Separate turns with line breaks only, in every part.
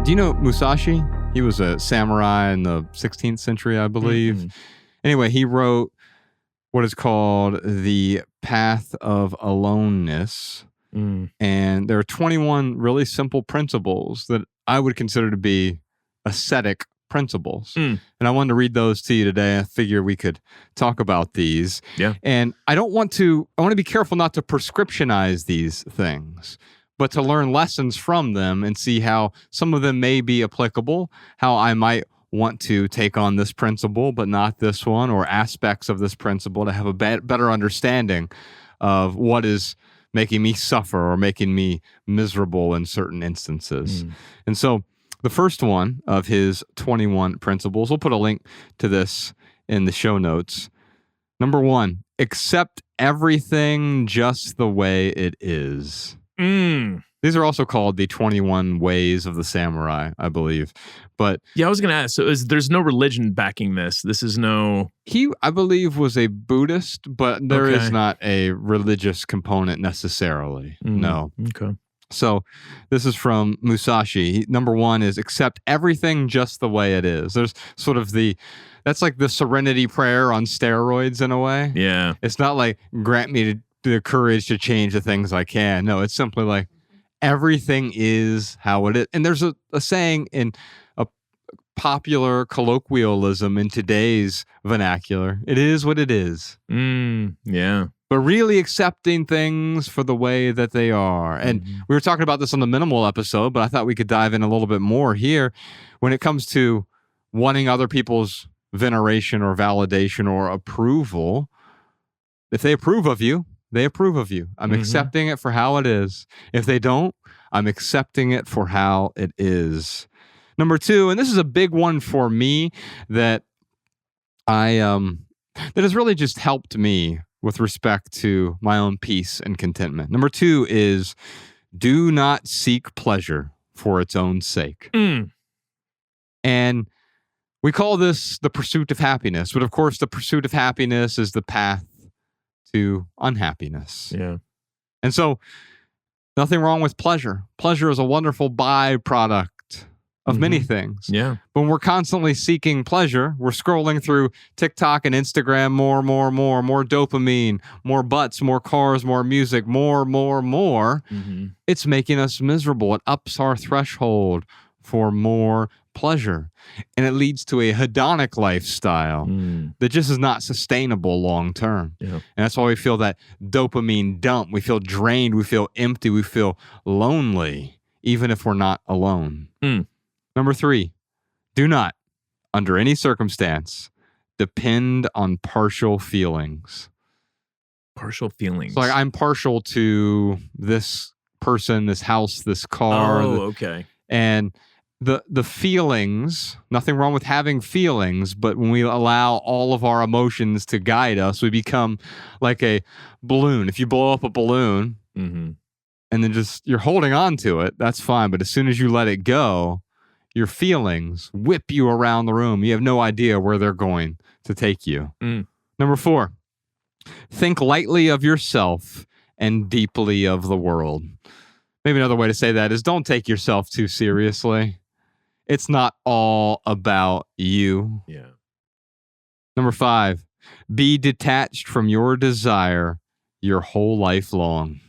Do you know Musashi? He was a samurai in the 16th century, I believe. Mm-hmm. Anyway, he wrote what is called The Path of Aloneness. And there are 21 really simple principles that I would consider to be ascetic principles. And I wanted to read those to you today. I figure we could talk about these.
Yeah.
And I want to be careful not to prescriptionize these things, but to learn lessons from them and see how some of them may be applicable, how I might want to take on this principle, but not this one, or aspects of this principle to have a better understanding of what is making me suffer or making me miserable in certain instances. And so the first one of his 21 principles, we'll put a link to this in the show notes. Number 1, accept everything just the way it is. These are also called the 21 ways of the samurai, I believe. But
yeah, I was going to ask, so there's no religion backing this? This is no...
He, I believe, was a Buddhist, but there is not a religious component necessarily. No.
Okay.
So this is from Musashi. Number 1 is accept everything just the way it is. There's sort of that's like the serenity prayer on steroids in a way.
Yeah.
It's not like grant me the courage to change the things I can. No, it's simply like everything is how it is. And there's a saying in a popular colloquialism in today's vernacular. It is what it is.
Yeah.
But really accepting things for the way that they are. And we were talking about this on the minimal episode, but I thought we could dive in a little bit more here when it comes to wanting other people's veneration or validation or approval. If they approve of you, they approve of you. I'm accepting it for how it is. If they don't, I'm accepting it for how it is. Number 2, and this is a big one for me that that has really just helped me with respect to my own peace and contentment. Number 2 is do not seek pleasure for its own sake. And we call this the pursuit of happiness, but of course the pursuit of happiness is the path to unhappiness.
Yeah.
And so nothing wrong with pleasure. Pleasure is a wonderful byproduct of many things.
Yeah.
But when we're constantly seeking pleasure, we're scrolling through TikTok and Instagram, more dopamine, more butts, more cars, more music, more. It's making us miserable. It ups our threshold for more pleasure. And it leads to a hedonic lifestyle that just is not sustainable long term.
Yeah.
And that's why we feel that dopamine dump. We feel drained. We feel empty. We feel lonely, even if we're not alone. Number 3, do not, under any circumstance, depend on partial feelings.
Partial feelings.
So like, I'm partial to this person, this house, this car.
Okay.
And the feelings, nothing wrong with having feelings, but when we allow all of our emotions to guide us, we become like a balloon. If you blow up a balloon and then just you're holding on to it, that's fine. But as soon as you let it go, your feelings whip you around the room. You have no idea where they're going to take you. Number 4, think lightly of yourself and deeply of the world. Maybe another way to say that is don't take yourself too seriously. It's not all about you.
Yeah.
Number 5, be detached from your desire your whole life long.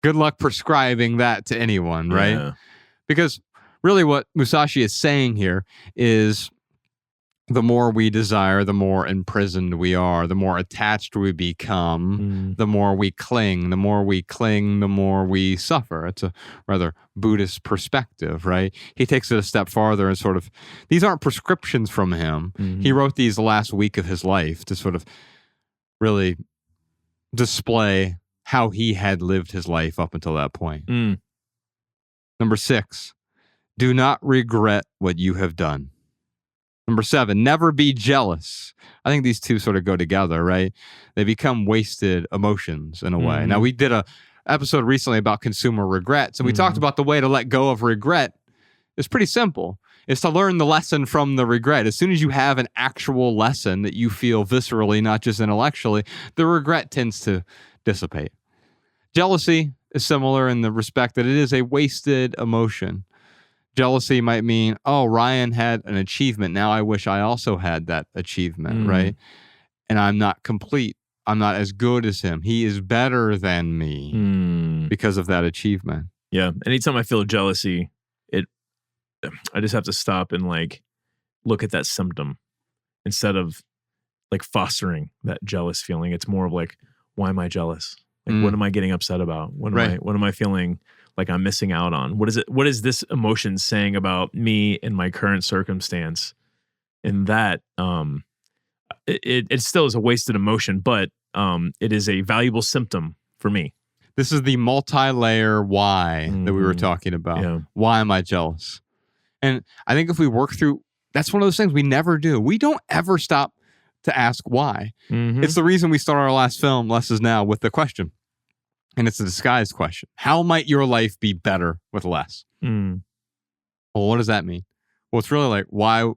Good luck prescribing that to anyone, right?
Yeah.
Because really what Musashi is saying here is the more we desire, the more imprisoned we are, the more attached we become, the more we cling. The more we cling, the more we suffer. It's a rather Buddhist perspective, right? He takes it a step farther and sort of, these aren't prescriptions from him. He wrote these the last week of his life to sort of really display how he had lived his life up until that point. Number 6, do not regret what you have done. Number 7, never be jealous. I think these two sort of go together, right? They become wasted emotions in a way. Now, we did a episode recently about consumer regrets, and we talked about the way to let go of regret. It's pretty simple. It's to learn the lesson from the regret. As soon as you have an actual lesson that you feel viscerally, not just intellectually, the regret tends to dissipate. Jealousy is similar in the respect that it is a wasted emotion. Jealousy might mean, oh, Ryan had an achievement. Now I wish I also had that achievement, right? And I'm not complete. I'm not as good as him. He is better than me because of that achievement.
Yeah. Anytime I feel jealousy, I just have to stop and like look at that symptom instead of like fostering that jealous feeling. It's more of like, why am I jealous? Like, what am I getting upset about? What am I feeling like I'm missing out on? What is this emotion saying about me and my current circumstance? And that, it still is a wasted emotion, but it is a valuable symptom for me.
This is the multi-layer why that we were talking about.
Yeah.
Why am I jealous? And I think if we work through, that's one of those things we never do. We don't ever stop to ask why. It's the reason we start our last film, Less Is Now, with the question. And it's a disguised question. How might your life be better with less? Well, what does that mean? Well, it's really like, why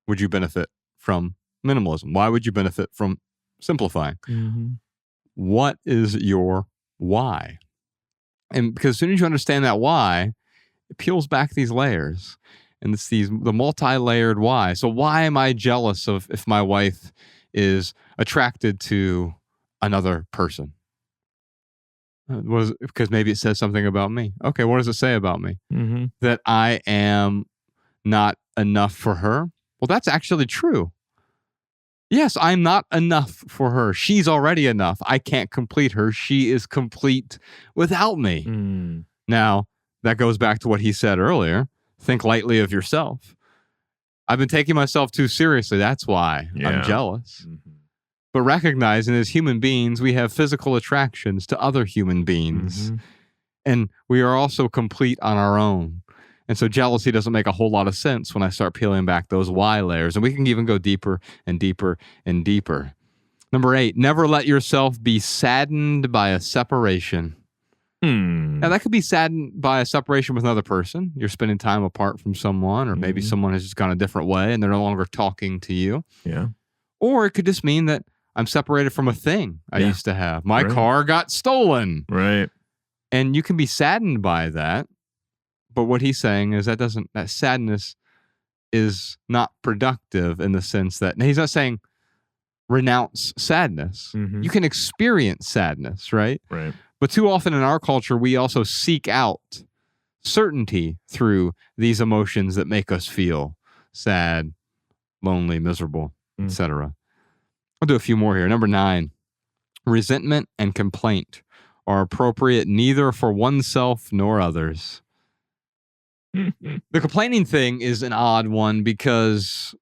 would you benefit from minimalism? Why would you benefit from simplifying? What is your why? And because as soon as you understand that why, it peels back these layers. And it's the multi-layered why. So why am I jealous of if my wife is attracted to another person? Because maybe it says something about me. Okay, what does it say about me? That I am not enough for her? Well, that's actually true. Yes, I'm not enough for her. She's already enough. I can't complete her. She is complete without me. Now, that goes back to what he said earlier. Think lightly of yourself. I've been taking myself too seriously. That's why I'm jealous. But recognizing as human beings, we have physical attractions to other human beings. And we are also complete on our own. And so jealousy doesn't make a whole lot of sense when I start peeling back those why layers. And we can even go deeper and deeper and deeper. Number 8, never let yourself be saddened by a separation. Now, that could be saddened by a separation with another person. You're spending time apart from someone, or maybe someone has just gone a different way and they're no longer talking to you.
Yeah.
Or it could just mean that I'm separated from a thing I used to have. My car got stolen.
Right.
And you can be saddened by that. But what he's saying is that sadness is not productive in the sense that, he's not saying renounce sadness. You can experience sadness, right?
Right.
But too often in our culture, we also seek out certainty through these emotions that make us feel sad, lonely, miserable, etc. I'll do a few more here. Number 9, resentment and complaint are appropriate neither for oneself nor others. The complaining thing is an odd one because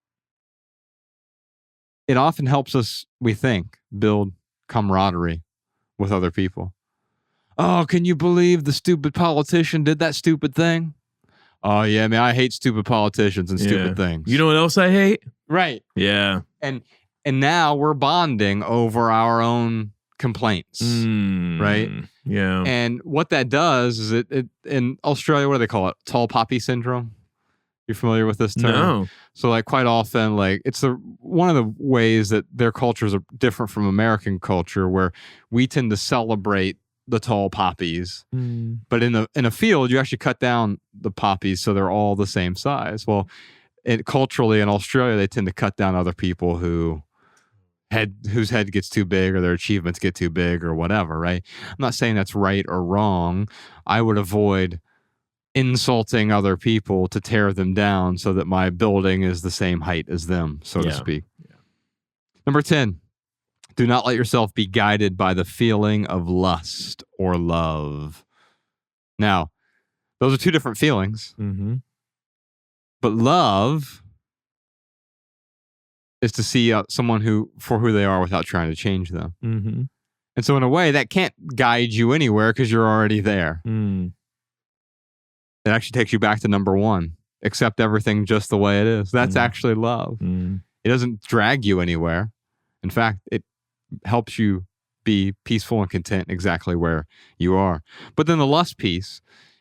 it often helps us, we think, build camaraderie with other people. Oh, can you believe the stupid politician did that stupid thing? Oh, yeah, man, I hate stupid politicians and stupid things.
You know what else I hate?
Right.
Yeah.
And now we're bonding over our own complaints, right?
Yeah.
And what that does is it in Australia, what do they call it? Tall poppy syndrome. You familiar with this term?
No.
So like quite often, like it's one of the ways that their cultures are different from American culture, where we tend to celebrate the tall poppies, but in a field you actually cut down the poppies so they're all the same size. Well, culturally in Australia, they tend to cut down other people whose head gets too big or their achievements get too big or whatever, right? I'm not saying that's right or wrong. I would avoid insulting other people to tear them down so that my building is the same height as them, so to speak. Yeah. Number 10, do not let yourself be guided by the feeling of lust or love. Now, those are two different feelings. But love is to see someone for who they are without trying to change them. And so in a way, that can't guide you anywhere because you're already there. It actually takes you back to number 1. Accept everything just the way it is. That's actually love. It doesn't drag you anywhere. In fact, it helps you be peaceful and content exactly where you are. But then the lust piece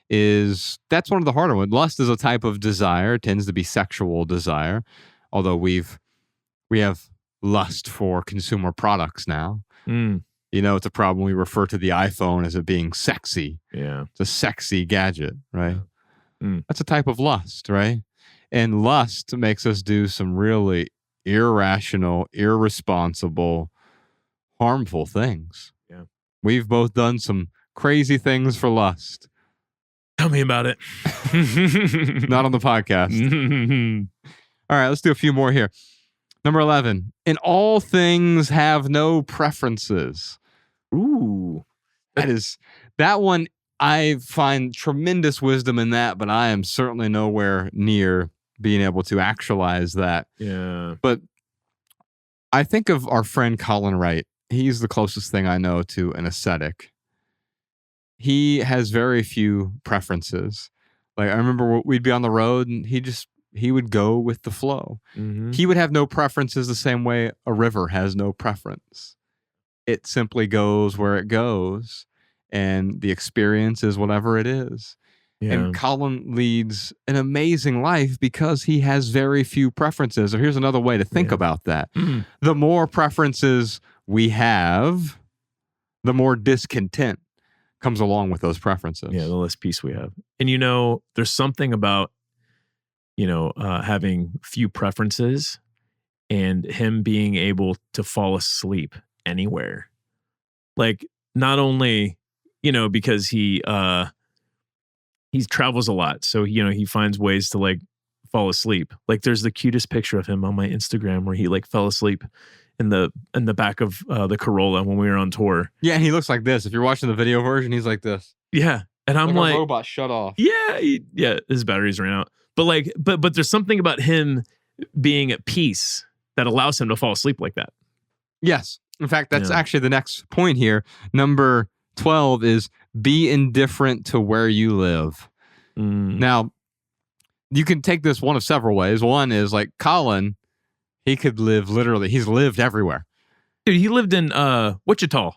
that's one of the harder ones. Lust is a type of desire. It tends to be sexual desire. Although we have lust for consumer products now. It's a problem. We refer to the iPhone as it being sexy. Yeah. It's a sexy gadget, right? Yeah. That's a type of lust, right? And lust makes us do some really irrational, irresponsible, harmful things.
Yeah.
We've both done some crazy things for lust.
Tell me about it.
Not on the podcast. All right, let's do a few more here. Number 11. In all things have no preferences.
Ooh.
That one, I find tremendous wisdom in that, but I am certainly nowhere near being able to actualize that.
Yeah.
But I think of our friend Colin Wright. He's the closest thing I know to an ascetic. He has very few preferences. Like, I remember we'd be on the road and he would go with the flow.
Mm-hmm.
He would have no preferences the same way a river has no preference. It simply goes where it goes, and the experience is whatever it is.
Yeah.
And Colin leads an amazing life because he has very few preferences. Or here's another way to think about that.
Mm.
The more preferences we have, the more discontent comes along with those preferences.
Yeah, the less peace we have. And there's something about having few preferences and him being able to fall asleep anywhere. Like, not only because he travels a lot, so he finds ways to like fall asleep. Like, there's the cutest picture of him on my Instagram where he like fell asleep in the back of the Corolla when we were on tour.
Yeah, and he looks like this. If you're watching the video version, he's like this.
Yeah, and I'm like
a robot shut off.
Yeah, his batteries ran out. But like, but there's something about him being at peace that allows him to fall asleep like that.
Yes. In fact, that's actually the next point here. Number 12 is be indifferent to where you live. Now, you can take this one of several ways. One is like Colin, he could live he's lived everywhere.
Dude, he lived in Wichita.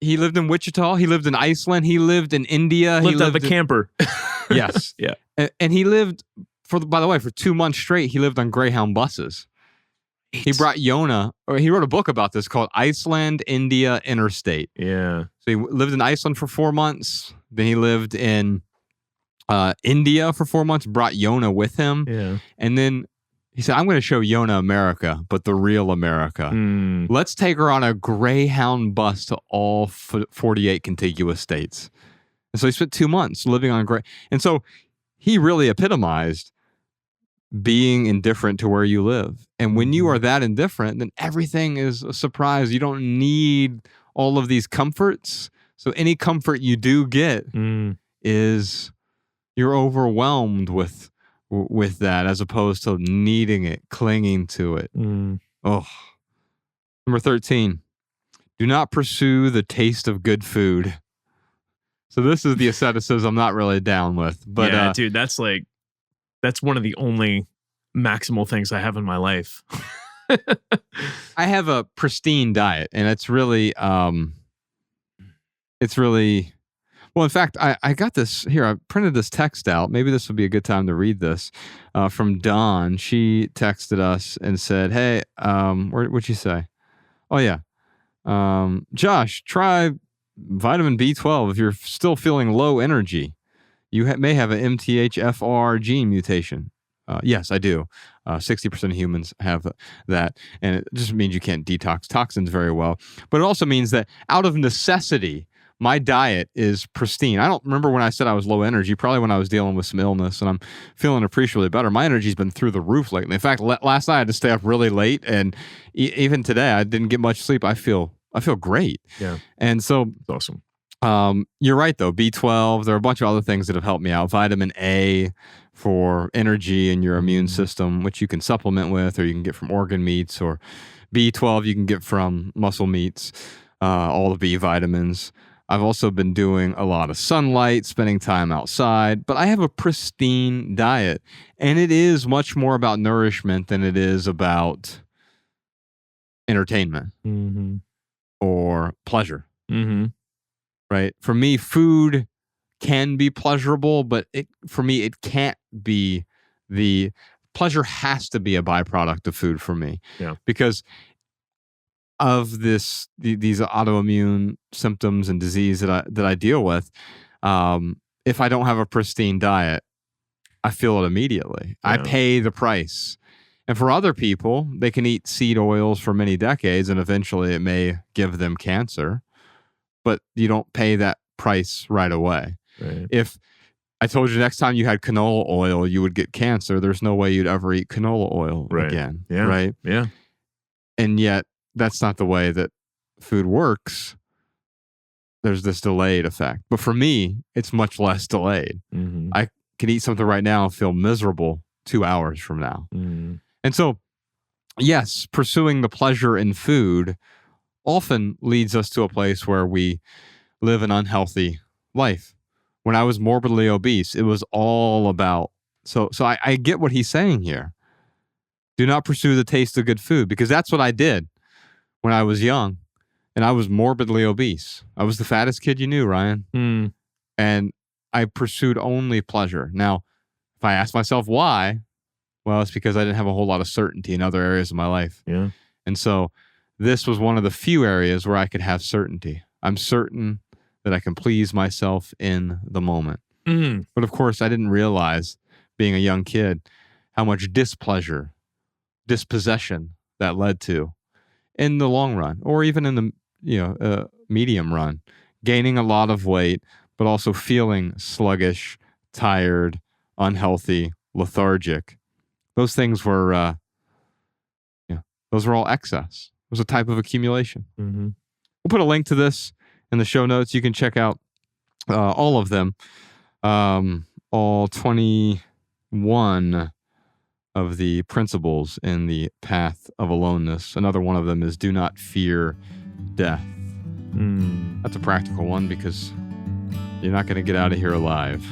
He lived in Wichita. He lived in Iceland. He lived in India.
He lived out of a camper.
Yes.
Yeah.
And he lived, by the way, for 2 months straight, he lived on Greyhound buses. He brought Yona, or he wrote a book about this called Iceland, India, Interstate.
Yeah.
So he lived in Iceland for 4 months. Then he lived in India for 4 months, brought Yona with him.
Yeah.
And then he said, I'm going to show Yona America, but the real America. Let's take her on a Greyhound bus to all 48 contiguous states. And so he spent 2 months living on and so he really epitomized being indifferent to where you live. And when you are that indifferent, then everything is a surprise. You don't need all of these comforts. So any comfort you do get is you're overwhelmed with that, as opposed to needing it, clinging to it. Oh. Number 13, do not pursue the taste of good food. So this is the asceticism I'm not really down with. But
yeah, dude, that's one of the only maximal things I have in my life.
I have a pristine diet, and it's really well, in fact, I got this here. I printed this text out. Maybe this would be a good time to read this from Dawn. She texted us and said, hey, what'd she say? Oh, yeah. Josh, try vitamin B12 if you're still feeling low energy. You may have an MTHFR gene mutation. Yes, I do. 60% of humans have that. And it just means you can't detox toxins very well. But it also means that out of necessity, my diet is pristine. I don't remember when I said I was low energy, probably when I was dealing with some illness, and I'm feeling appreciably better. My energy's been through the roof lately. In fact, last night I had to stay up really late, and even today I didn't get much sleep. I feel great.
Yeah.
And so
it's awesome.
You're right, though. B12, there are a bunch of other things that have helped me out. Vitamin A for energy and your immune system, which you can supplement with, or you can get from organ meats, or B12 you can get from muscle meats, all the B vitamins. I've also been doing a lot of sunlight, spending time outside, but I have a pristine diet, and it is much more about nourishment than it is about entertainment or pleasure. Right? For me, food can be pleasurable, but for me, it can't be the pleasure has to be a byproduct of food for me.
Yeah.
Because of these autoimmune symptoms and disease that I deal with, if I don't have a pristine diet, I feel it immediately. I
Yeah.
pay the price. And for other people, they can eat seed oils for many decades and eventually it may give them cancer, but you don't pay that price right away.
Right.
If I told you next time you had canola oil, you would get cancer, there's no way you'd ever eat canola oil again.
Yeah.
Right?
Yeah.
And yet, that's not the way that food works. There's this delayed effect. But for me, it's much less delayed.
Mm-hmm.
I can eat something right now and feel miserable 2 hours from now.
Mm-hmm.
And so, yes, pursuing the pleasure in food often leads us to a place where we live an unhealthy life. When I was morbidly obese, it was all about, so I get what he's saying here. Do not pursue the taste of good food, because that's what I did when I was young and I was morbidly obese. I was the fattest kid you knew, Ryan.
Mm.
And I pursued only pleasure. Now, if I ask myself why, well, it's because I didn't have a whole lot of certainty in other areas of my life.
Yeah.
And so this was one of the few areas where I could have certainty. I'm certain that I can please myself in the moment.
Mm.
But of course, I didn't realize, being a young kid, how much displeasure, dispossession that led to in the long run, or even in the medium run. Gaining a lot of weight, but also feeling sluggish, tired, unhealthy, lethargic. Those things were, those were all excess. It was a type of accumulation.
Mm-hmm.
We'll put a link to this in the show notes. You can check out all of them, all 21 of the principles in the path of aloneness. Another one of them is do not fear death. That's a practical one because you're not going to get out of here alive.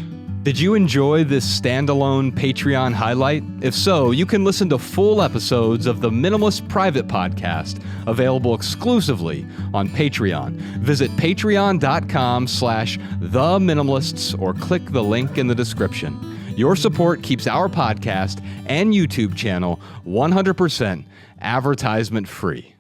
Did you enjoy this standalone Patreon highlight? If so, you can listen to full episodes of the Minimalist Private Podcast, available exclusively on Patreon. Visit patreon.com/theminimalists or click the link in the description. Your support keeps our podcast and YouTube channel 100% advertisement free.